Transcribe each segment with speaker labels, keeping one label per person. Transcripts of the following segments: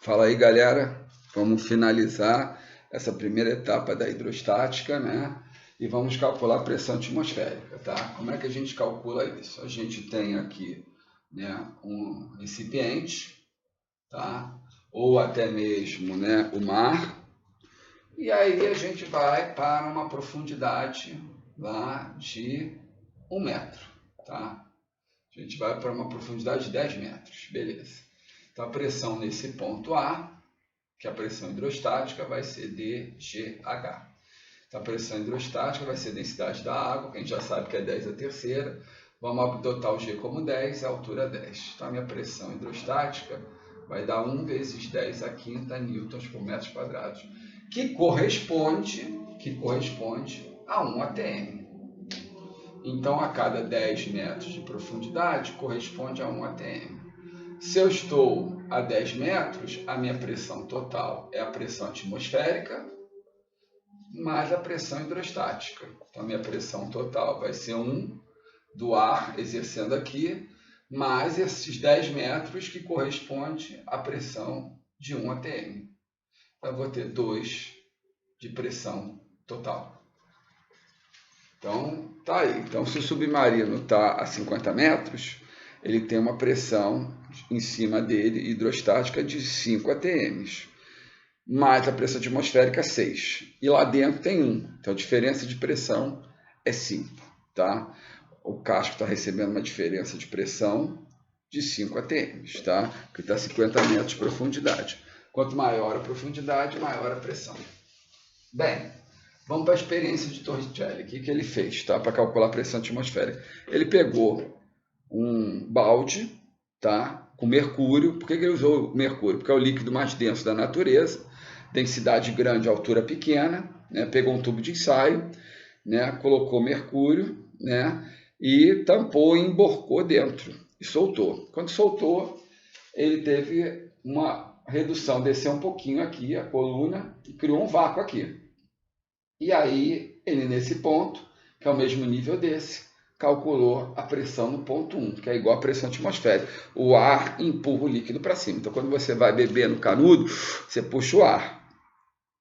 Speaker 1: Fala aí, galera. Vamos finalizar essa primeira etapa da hidrostática, né? E vamos calcular a pressão atmosférica, tá? Como é que a gente calcula isso? A gente tem aqui, né, um recipiente, tá? Ou até mesmo, né, o mar. E aí a gente vai para uma profundidade lá de 1 metro, tá? A gente vai para uma profundidade de 10 metros, beleza. Então a pressão nesse ponto A, que a pressão hidrostática, vai ser dGH. Então, a pressão hidrostática vai ser a densidade da água, que a gente já sabe que é 10 a terceira. Vamos adotar o G como 10 e a altura 10. Então, a minha pressão hidrostática vai dar 1 vezes 10 a quinta newtons por metro quadrado, que corresponde a 1 atm. Então, a cada 10 metros de profundidade, corresponde a 1 atm. Se eu estou a 10 metros, a minha pressão total é a pressão atmosférica mais a pressão hidrostática. Então, a minha pressão total vai ser 1 do ar exercendo aqui, mais esses 10 metros que corresponde à pressão de 1 atm. Então, eu vou ter 2 de pressão total. Então, tá aí. Então, se o submarino está a 50 metros, ele tem uma pressão em cima dele hidrostática de 5 atms, mais a pressão atmosférica 6. E lá dentro tem 1. Então a diferença de pressão é 5. Tá? O casco está recebendo uma diferença de pressão de 5 atms, tá? Que está a 50 metros de profundidade. Quanto maior a profundidade, maior a pressão. Bem, vamos para a experiência de Torricelli. O que ele fez, tá? Para calcular a pressão atmosférica? Ele pegou um balde, tá? Com mercúrio. Por que ele usou o mercúrio? Porque é o líquido mais denso da natureza, densidade grande, altura pequena, né? Pegou um tubo de ensaio, né? Colocou mercúrio, né? E tampou e emborcou dentro e soltou. Quando soltou, ele teve uma redução, desceu um pouquinho aqui a coluna e criou um vácuo aqui. E aí, ele nesse ponto, que é o mesmo nível desse, calculou a pressão no ponto 1, que é igual à pressão atmosférica. O ar empurra o líquido para cima. Então, quando você vai beber no canudo, você puxa o ar,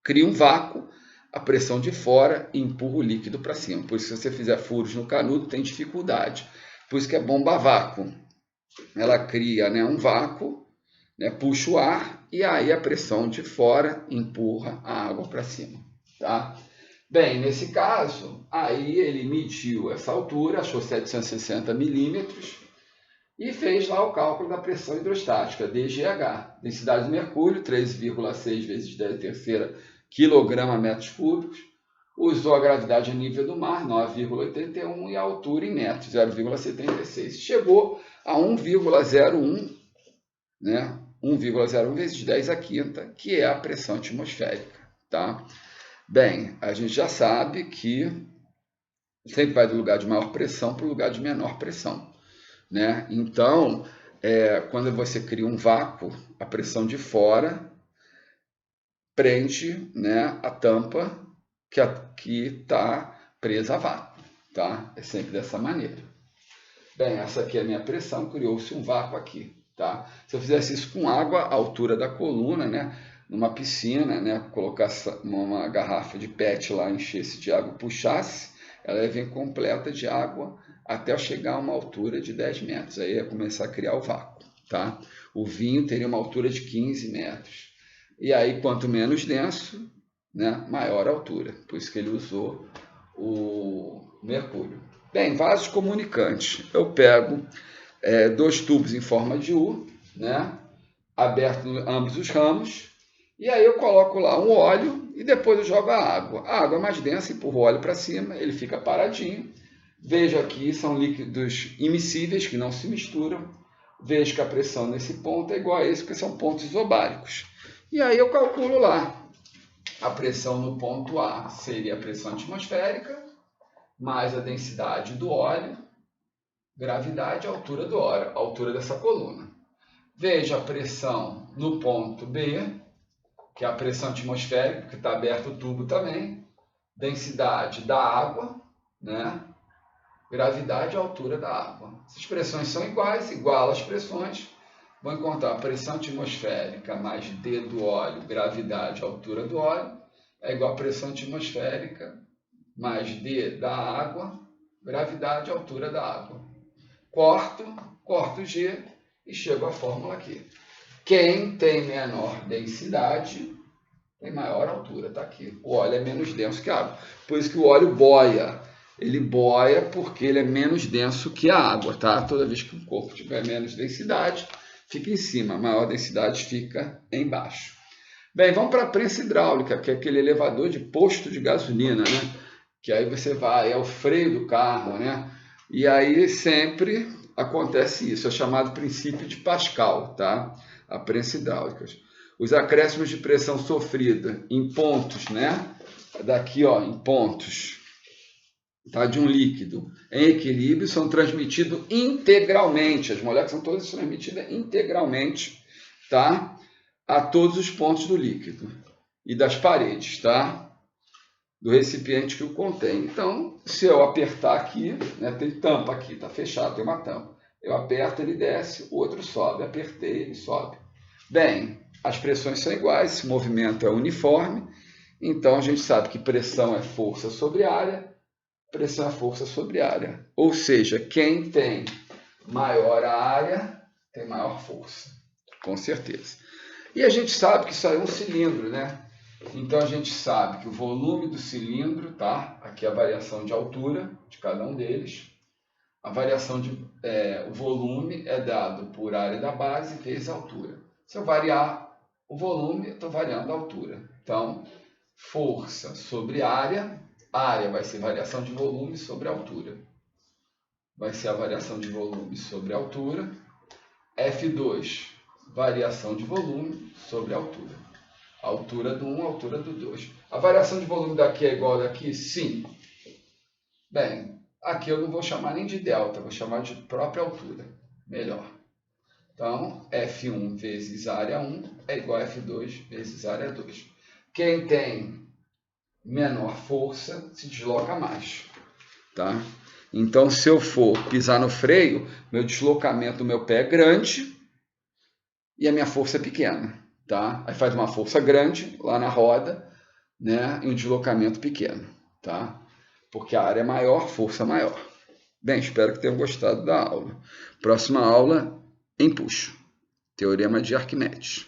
Speaker 1: cria um vácuo, a pressão de fora empurra o líquido para cima. Por isso, se você fizer furos no canudo, tem dificuldade. Por isso que é bomba a vácuo. Ela cria, né, um vácuo, né, puxa o ar e aí a pressão de fora empurra a água para cima. Tá? Bem, nesse caso, aí ele mediu essa altura, achou 760 milímetros e fez lá o cálculo da pressão hidrostática, DGH, densidade de mercúrio, 13,6 vezes 10 a terceira quilograma metros cúbicos, usou a gravidade a nível do mar, 9,81, e a altura em metros, 0,76. Chegou a 1,01, né? 1,01 vezes 10 a quinta, que é a pressão atmosférica, tá? Bem, a gente já sabe que sempre vai do lugar de maior pressão para o lugar de menor pressão, né? Então, quando você cria um vácuo, a pressão de fora prende, né, a tampa que está presa a vácuo, tá? É sempre dessa maneira. Bem, essa aqui é a minha pressão, criou-se um vácuo aqui, tá? Se eu fizesse isso com água, a altura da coluna, né? Numa piscina, né? Colocasse uma garrafa de PET lá, enchesse de água, puxasse, ela ia vir completa de água até chegar a uma altura de 10 metros. Aí ia começar a criar o vácuo, tá? O vinho teria uma altura de 15 metros. E aí, quanto menos denso, né? Maior a altura. Por isso que ele usou o mercúrio. Bem, vasos comunicantes. Eu pego 2 tubos em forma de U, né? Aberto ambos os ramos, e aí eu coloco lá um óleo e depois eu jogo a água. A água é mais densa, empurra o óleo para cima, ele fica paradinho. Vejo aqui, são líquidos immiscíveis que não se misturam. Vejo que a pressão nesse ponto é igual a esse, porque são pontos isobáricos. E aí eu calculo lá. A pressão no ponto A seria a pressão atmosférica, mais a densidade do óleo, gravidade, altura do óleo, altura dessa coluna. Veja a pressão no ponto B, que é a pressão atmosférica, porque está aberto o tubo também, densidade da água, né? Gravidade e altura da água. Essas pressões são iguais, igual as pressões, vou encontrar a pressão atmosférica mais D do óleo, gravidade, altura do óleo, é igual a pressão atmosférica mais D da água, gravidade, altura da água. Corto G e chego à fórmula aqui. Quem tem menor densidade tem maior altura, tá aqui. O óleo é menos denso que a água. Por isso que o óleo boia. Ele boia porque ele é menos denso que a água, tá? Toda vez que o corpo tiver menos densidade, fica em cima. A maior densidade fica embaixo. Bem, vamos para a prensa hidráulica, que é aquele elevador de posto de gasolina, né? Que aí você vai, é o freio do carro, né? E aí sempre acontece isso, é chamado princípio de Pascal, tá? A prensa hidráulica. Os acréscimos de pressão sofrida em pontos, né? Daqui, ó, em pontos, tá? De um líquido em equilíbrio são transmitidos integralmente. As moléculas são todas transmitidas integralmente, tá? A todos os pontos do líquido e das paredes, tá? Do recipiente que o contém. Então, se eu apertar aqui, né, tem tampa aqui, está fechado, tem uma tampa. Eu aperto, ele desce, o outro sobe. Apertei, ele sobe. Bem, as pressões são iguais, esse movimento é uniforme, então a gente sabe que pressão é força sobre área, pressão é força sobre área. Ou seja, quem tem maior área tem maior força, com certeza. E a gente sabe que isso aí é um cilindro, né? Então, a gente sabe que o volume do cilindro, tá? Aqui é a variação de altura de cada um deles. A variação o volume é dado por área da base vezes a altura. Se eu variar o volume, eu estou variando a altura. Então, força sobre área vai ser variação de volume sobre altura. Vai ser a variação de volume sobre altura. F2, variação de volume sobre altura. A altura do 1, a altura do 2. A variação de volume daqui é igual a daqui? Sim. Bem, aqui eu não vou chamar nem de delta, vou chamar de própria altura. Melhor. Então, F1 vezes área 1 é igual a F2 vezes área 2. Quem tem menor força se desloca mais. Tá? Então, se eu for pisar no freio, meu deslocamento do meu pé é grande e a minha força é pequena. Tá? Aí faz uma força grande lá na roda, né? E um deslocamento pequeno, tá? Porque a área é maior, força maior. Bem, espero que tenham gostado da aula. Próxima aula, empuxo. Teorema de Arquimedes.